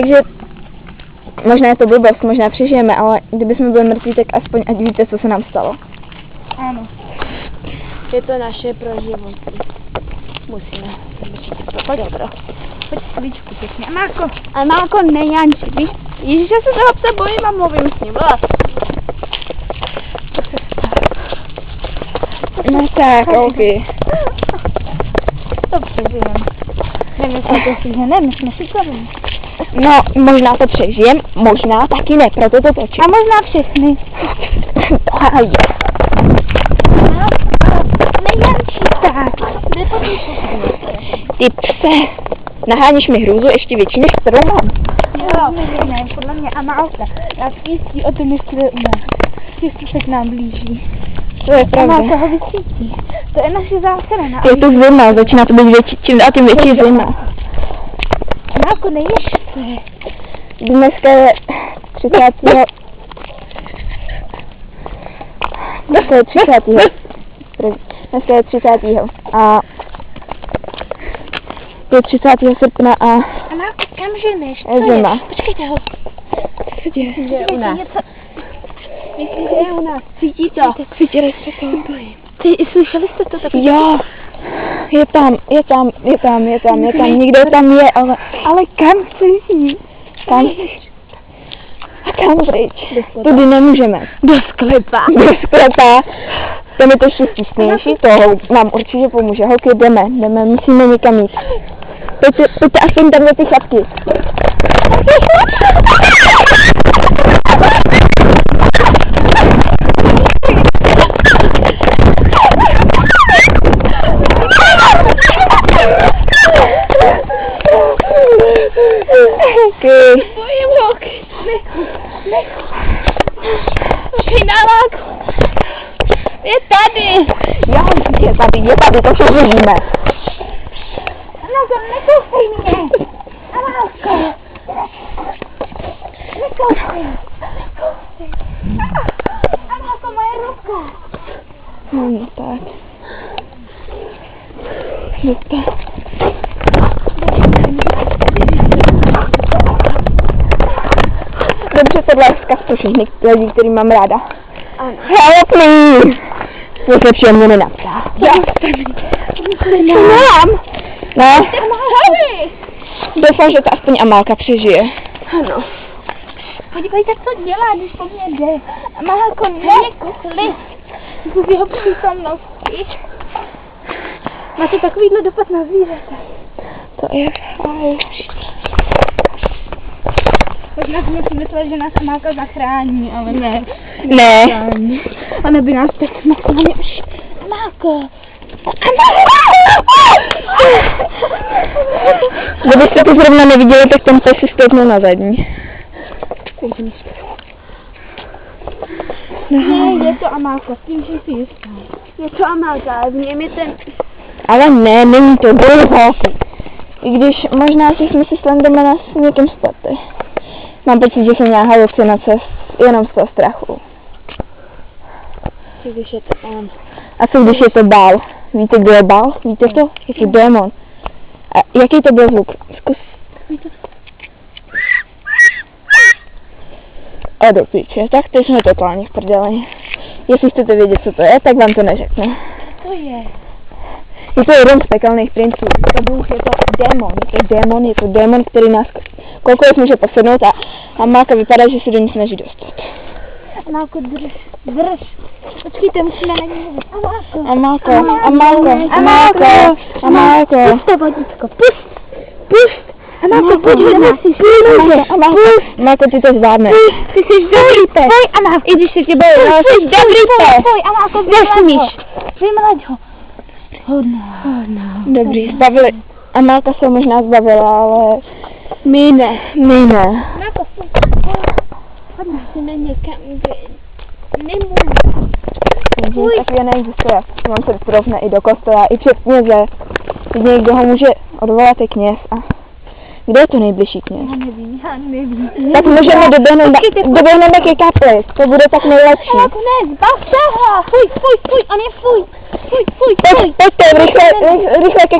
Takže možná je to blbost, možná přežijeme, ale kdyby jsme byli mrtví, tak aspoň ať víte, co se nám stalo. Ano. Je to naše proživotí. Musíme. Pojď, dobro. Pojď svíčku pěkně. Amálko, nejanči, víš? Ježíš, já se toho psa bojím a mluvím s ním. Co se stalo? No tak, OK. To přežijeme. Nevím, jestli to přežijeme, my jsme šikovní. No, možná to přežijem, možná taky ne, proto to točím. A možná všechny. To je. Nejanči tak. Ty pse, naháníš mi hrůzu ještě větší, než kterou mám. Jo, ne, podle mě Amálka. Já jistí o tom, jestli je u nás. Jestli se k nám blíží. To je pravda. Amálka ho vysvítí. To je naše záchrana. Je to zima, začíná to být větší, čím dál tím větší zima. Amálko, neješ se. Dneska je 30. Dneska je 30. A je 30. srpna a Amálko, kam ženeš? je zima. Počkejte ho. Co děje? Že je u nás. Myslím, že je u nás. Cítí to. Cítili jste to? Ty, slyšeli jste to taky? Jo, je tam, někdo tam je, ale kam chci jít? Kam? A kam pryč? Tudy nemůžeme. Do sklepa. Do sklepa. Tam je to štěstější, to nám určitě pomůže. Holky, jdeme, musíme někam jít. Pojďte aspoň tam do ty chatky. Bojím holky. Necho. Fináláku. Je tady. Já je tady, to se držíme. Amálko, nekousej mě. Amálko. Nekousej. Amálko, moje ruka. No tak. Super. Dobře, tohle je vzkaz pro všechny lidi, který mám ráda. Help me! Nic lepšího mě nenapsal. Já. Nemám. Ne? Tady. Doufám, že to aspoň Amálka přežije. Ano. Podívejte, co dělá, když po mně jde. Amálko, nekukli. Z jeho přítomnosti. Máte takovýhle dopad na zvířata. To je falš. Možná si myslím myslet, že nás Amálka zachrání, ale ne. Ne. A neby nás tak maximálně už... Amálko! Kdybyste to zrovna neviděli, tak ten pes si stoupnul na zadní. Ne, je to Amálka, s tím, že si jistá. Je to Amálka, ale v něm je ten... Ale ne, není to, byly holky. I když možná si jsme si Slendermana s někým spletli. Mám pocit, že jsem měla halucinace jenom z toho strachu. Když je to on. A co když je to bál? Víte, kdo je bál? Víte to? Je to démon. A jaký to byl zvuk? Zkus. A do píče, tak teď jsme totálně v prdeli. Jestli chcete vědět, co to je, tak vám to neřeknu. To je. Je to jeden z pekelných princů. To bůh, je to démon, který nás koukoliv může posednout a Amálka vypadá, že se do ní snaží dostat. Amálko, drž. Počkejte, musíme na ní mluvit. Amálko. Pust to vodítko, pust. Amálko, pojď ho nesíš, Amálko, ty to zvládneš. Ty jsi dobrý pes. Poj, Amálko. I když se tě bojí, ale jsi dobrý pes. Poj, Amálko, vymlaď ho. Dobrý, zbavili. Amálka se možná zbavila, ale my ne. Amálko, pojď musíme někam, kde nemůžu. Takové neexistuje. On se trofne i do kostela, i před kněze. Jediný, kdo ho může odvolat, je kněz. A kde je to nejbližší kněz? Já nevím. Tak můžeme doběhneme ke kapli, to bude tak nejlepší. Amálko, ne, zbav se ho. Fuj, on je fuj. Pojďte, rychle ke kapli.